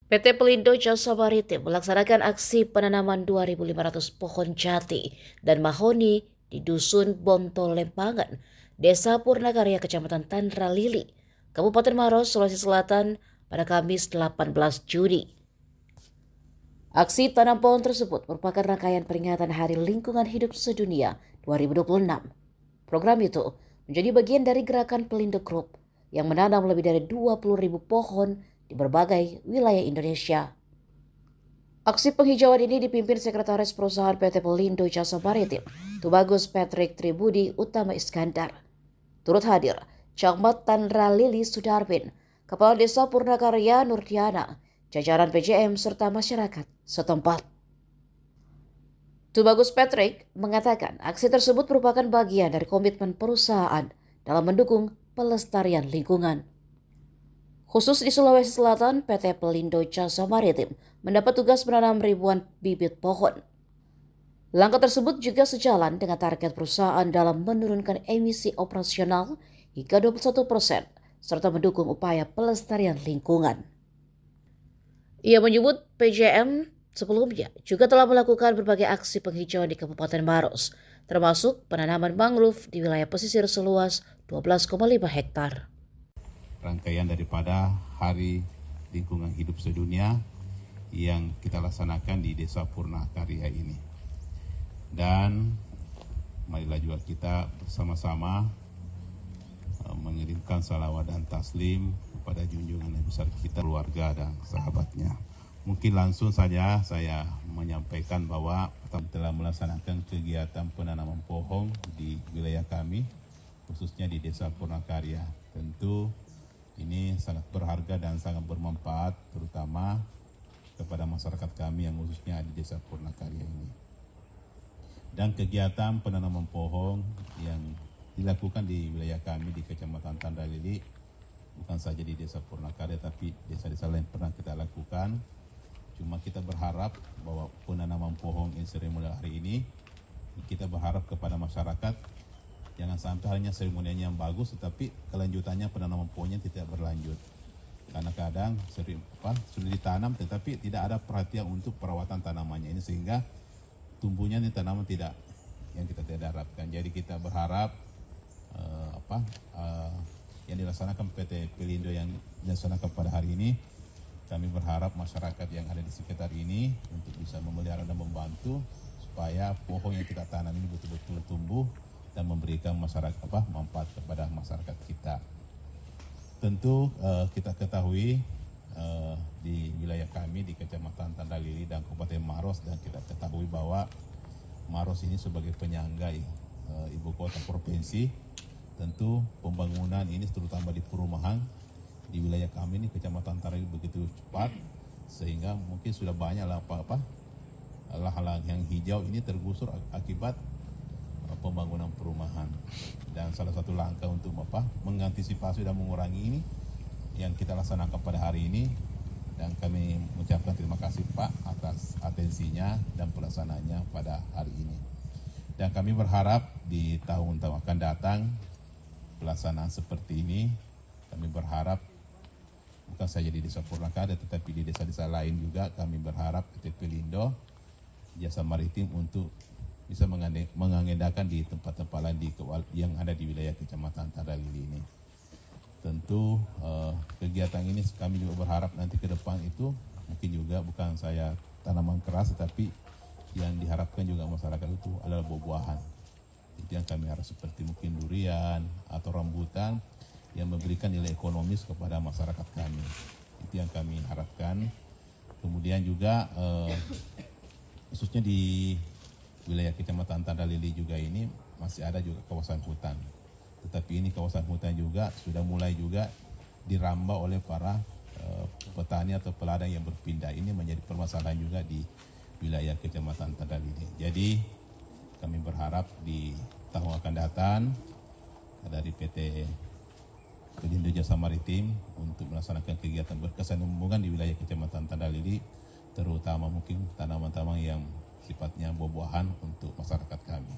PT Pelindo Jasa Maritim melaksanakan aksi penanaman 2.500 pohon jati dan mahoni di Dusun Bontol Lempangan, Desa Purnakarya, Kecamatan Tandralili, Kabupaten Maros, Sulawesi Selatan pada Kamis 18 Juni. Aksi tanam pohon tersebut merupakan rangkaian peringatan Hari Lingkungan Hidup Sedunia 2026. Program itu menjadi bagian dari gerakan Pelindo Group yang menanam lebih dari 20.000 pohon di berbagai wilayah Indonesia. Aksi penghijauan ini dipimpin Sekretaris Perusahaan PT Pelindo Jasa Maritim, Tubagus Patrick Tribudi Utama Iskandar. Turut hadir Camat Tandralili Sudarbin, Kepala Desa Purnakarya Nurdiana, jajaran PJM serta masyarakat setempat. Tubagus Patrick mengatakan aksi tersebut merupakan bagian dari komitmen perusahaan dalam mendukung pelestarian lingkungan. Khusus di Sulawesi Selatan, PT Pelindo Jasa Maritim mendapat tugas menanam ribuan bibit pohon. Langkah tersebut juga sejalan dengan target perusahaan dalam menurunkan emisi operasional hingga 21%, serta mendukung upaya pelestarian lingkungan. Ia menyebut PJM sebelumnya juga telah melakukan berbagai aksi penghijauan di Kabupaten Maros, termasuk penanaman mangrove di wilayah pesisir seluas 12,5 hektar. Rangkaian daripada Hari Lingkungan Hidup Sedunia yang kita laksanakan di Desa Purnakarya ini. Dan marilah juga kita bersama-sama mengirimkan salawat dan taslim kepada junjungan yang besar kita, keluarga dan sahabatnya. Mungkin langsung saja saya menyampaikan bahwa kami telah melaksanakan kegiatan penanaman pohon di wilayah kami, khususnya di Desa Purnakarya. Tentu ini sangat berharga dan sangat bermanfaat, terutama kepada masyarakat kami yang khususnya di Desa Purnakarya ini. Dan kegiatan penanaman pohon yang dilakukan di wilayah kami di Kecamatan Tandralili, bukan saja di Desa Purnakarya, tapi desa-desa lain pernah kita lakukan. Cuma kita berharap bahwa penanaman pohon yang seremonial hari ini, kita berharap kepada masyarakat, jangan sampai hanya seremonialnya yang bagus, tetapi kelanjutannya penanaman pohonnya tidak berlanjut. Karena kadang sudah ditanam, tetapi tidak ada perhatian untuk perawatan tanamannya ini, sehingga tumbuhnya ini tanaman tidak yang kita tidak harapkan. Jadi kita berharap yang dilaksanakan PT Pelindo yang dilaksanakan pada hari ini, kami berharap masyarakat yang ada di sekitar ini untuk bisa memelihara dan membantu supaya pohon yang kita tanam ini betul-betul tumbuh dan memberikan manfaat kepada masyarakat kita. Tentu kita ketahui di wilayah kami di Kecamatan Tandralili dan Kabupaten Maros, dan kita ketahui bahwa Maros ini sebagai penyangga ibu kota provinsi, tentu pembangunan ini terutama di perumahan di wilayah kami ini Kecamatan Tandralili begitu cepat, sehingga mungkin sudah banyak lahan yang hijau ini tergusur akibat pembangunan perumahan. Dan salah satu langkah untuk mengantisipasi dan mengurangi ini yang kita laksanakan pada hari ini, dan kami mengucapkan terima kasih Pak atas atensinya dan pelaksanaannya pada hari ini. Dan kami berharap di tahun-tahun akan datang pelaksanaan seperti ini, kami berharap bukan saja di Desa Purnakarya tetapi di desa-desa lain juga, kami berharap PT Pelindo Jasa Maritim untuk bisa mengagendakan di tempat-tempat lain yang ada di wilayah Kecamatan Tandralili ini. Tentu kegiatan ini kami juga berharap nanti ke depan itu mungkin juga bukan saya tanaman keras, tetapi yang diharapkan juga masyarakat itu adalah buah-buahan. Itu yang kami harap, seperti mungkin durian atau rambutan yang memberikan nilai ekonomis kepada masyarakat kami. Itu yang kami harapkan. Kemudian juga khususnya di wilayah Kecamatan Tandralili juga ini masih ada juga kawasan hutan. Tetapi ini kawasan hutan juga sudah mulai juga dirambah oleh para petani atau peladang yang berpindah. Ini menjadi permasalahan juga di wilayah Kecamatan Tandralili. Jadi kami berharap di tahun akan datang dari PT Pelindo Jasa Maritim untuk melaksanakan kegiatan berkesinambungan di wilayah Kecamatan Tandralili, terutama mungkin tanaman-tanaman yang sifatnya buah-buahan untuk masyarakat kami.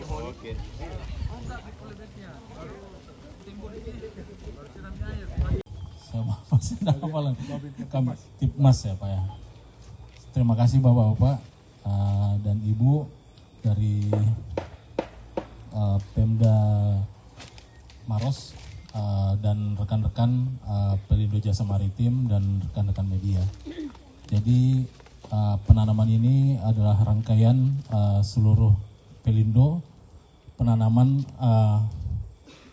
Oke. Saya hafalan kami Tipmas ya Pak ya. Terima kasih Bapak-Bapak dan Ibu dari Pemda Maros dan rekan-rekan Pelindo Jasa Maritim dan rekan-rekan media. Jadi penanaman ini adalah rangkaian seluruh Pelindo penanaman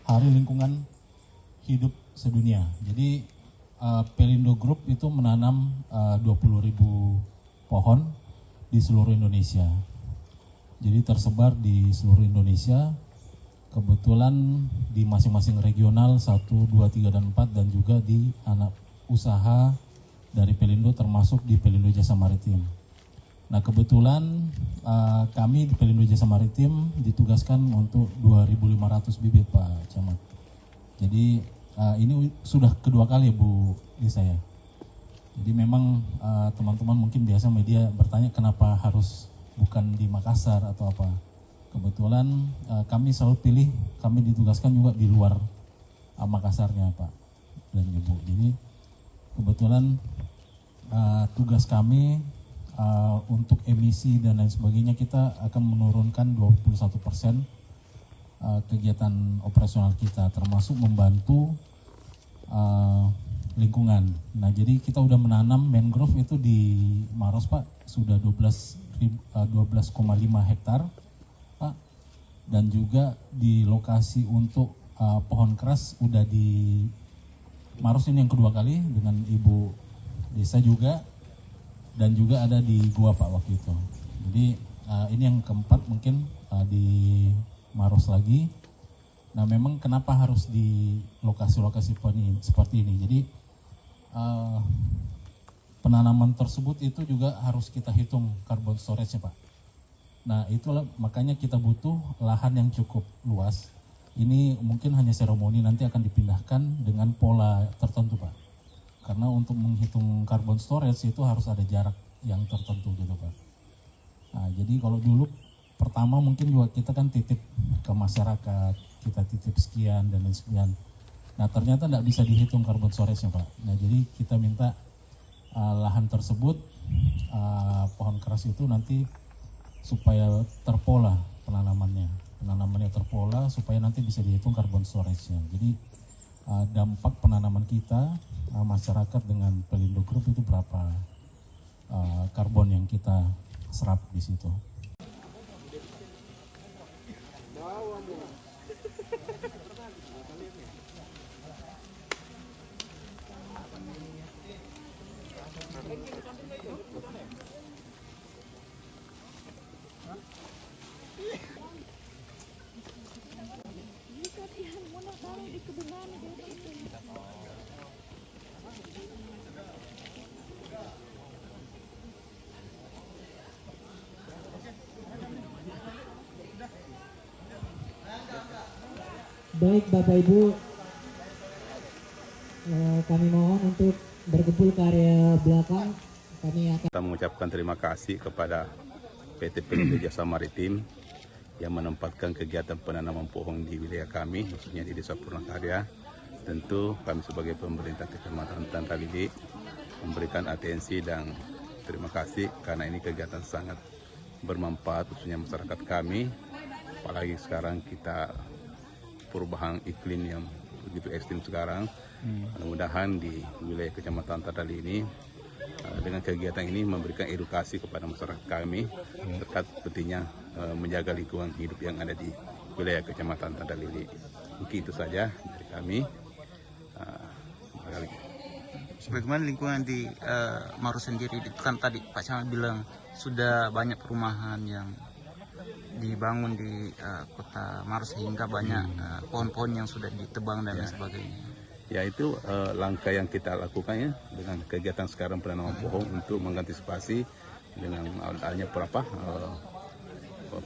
Hari Lingkungan Hidup Sedunia. Jadi Pelindo Group itu menanam 20.000 pohon di seluruh Indonesia. Jadi tersebar di seluruh Indonesia. Kebetulan di masing-masing regional 1, 2, 3, dan 4 dan juga di anak usaha dari Pelindo termasuk di Pelindo Jasa Maritim. Nah kebetulan kami di Pelindo Jasa Maritim ditugaskan untuk 2.500 bibit Pak Camat. Jadi ini sudah kedua kali Bu Lisa ya. Jadi memang teman-teman mungkin biasa media bertanya kenapa harus bukan di Makassar atau apa. Kebetulan kami selalu pilih, kami ditugaskan juga di luar Makassarnya Pak dan Ibu. Jadi kebetulan tugas kami untuk emisi dan lain sebagainya kita akan menurunkan 21% kegiatan operasional kita termasuk membantu lingkungan. Nah jadi kita udah menanam mangrove itu di Maros Pak sudah 12,5 hektar Pak, dan juga di lokasi untuk pohon keras udah di Maros ini yang kedua kali dengan Ibu Desa juga, dan juga ada di Gua Pak waktu itu. Jadi ini yang keempat mungkin di Maros lagi. Nah memang kenapa harus di lokasi-lokasi seperti ini. Jadi penanaman tersebut itu juga harus kita hitung carbon storage-nya Pak. Nah itulah makanya kita butuh lahan yang cukup luas. Ini mungkin hanya seremoni, nanti akan dipindahkan dengan pola tertentu Pak. Karena untuk menghitung carbon storage itu harus ada jarak yang tertentu gitu Pak. Nah jadi kalau dulu pertama mungkin juga kita kan titip ke masyarakat, kita titip sekian dan lain sekian. Nah ternyata tidak bisa dihitung carbon storage-nya Pak. Nah jadi kita minta lahan tersebut, pohon keras itu nanti supaya terpola penanamannya terpola supaya nanti bisa dihitung carbon storage-nya. Jadi dampak penanaman kita, masyarakat dengan Pelindo Group itu berapa karbon yang kita serap di situ. Baik Bapak Ibu, kami mohon untuk berkumpul ke area belakang. Kami akan Kita mengucapkan terima kasih kepada PT Pelindo Jasa Maritim yang menempatkan kegiatan penanaman pohon di wilayah kami, khususnya di Desa Purnakarya. Tentu kami sebagai pemerintah Kecamatan Tandralili memberikan atensi dan terima kasih karena ini kegiatan sangat bermanfaat khususnya masyarakat kami. Apalagi sekarang kita perubahan iklim yang begitu ekstrim sekarang. Mudah-mudahan di wilayah Kecamatan Tandralili ini dengan kegiatan ini memberikan edukasi kepada masyarakat kami terkait pentingnya menjaga lingkungan hidup yang ada di wilayah Kecamatan Tandralili. Mungkin itu saja dari kami. Bagaimana lingkungan di Maros sendiri? Kan tadi Pak Camat bilang sudah banyak perumahan yang dibangun di kota Maros sehingga banyak pohon-pohon yang sudah ditebang dan lain sebagainya. Ya itu langkah yang kita lakukan ya dengan kegiatan sekarang penanaman pohon untuk mengantisipasi dengan adanya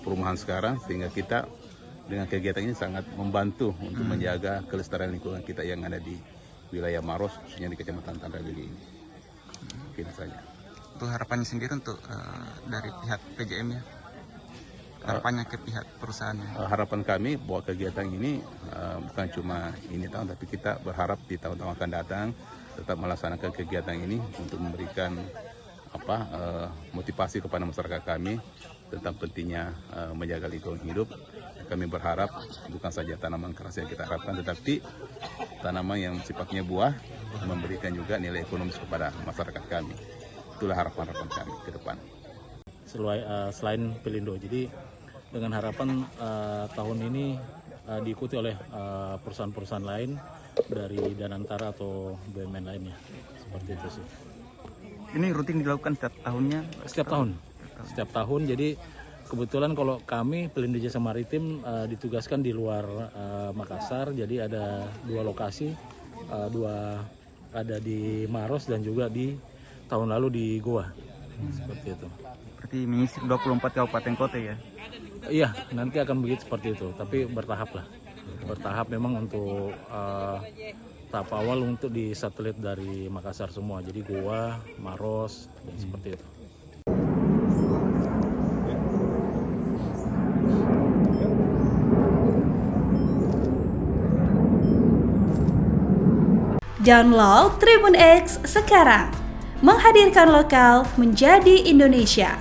perumahan sekarang, sehingga kita dengan kegiatan ini sangat membantu untuk menjaga kelestarian lingkungan kita yang ada di wilayah Maros, khususnya di Kecamatan Tandralili ini. Mungkin saja. Untuk harapannya sendiri untuk dari pihak PJM ya, harapannya ke pihak perusahaannya. Harapan kami bahwa kegiatan ini bukan cuma ini tahun, tapi kita berharap di tahun-tahun akan datang tetap melaksanakan kegiatan ini untuk memberikan motivasi kepada masyarakat kami tentang pentingnya menjaga lingkungan hidup. Kami berharap bukan saja tanaman keras yang kita harapkan, tetapi tanaman yang sifatnya buah memberikan juga nilai ekonomis kepada masyarakat kami. Itulah harapan-harapan kami ke depan. Selain Pelindo, jadi dengan harapan tahun ini diikuti oleh perusahaan-perusahaan lain dari Danantara atau BUMN lainnya, seperti itu sih. Ini rutin dilakukan setiap tahunnya? Setiap tahun. Jadi kebetulan kalau kami Pelindo Jasa Maritim ditugaskan di luar Makassar, jadi ada 2 lokasi, ada di Maros dan juga di tahun lalu di Goa, seperti itu. Berarti mengisi 24 kabupaten kota ya? Iya, nanti akan begitu seperti itu, tapi bertahap lah. Bertahap memang untuk tahap awal untuk di satelit dari Makassar semua, jadi Goa, Maros, dan seperti itu. Download Tribun X sekarang, menghadirkan lokal menjadi Indonesia.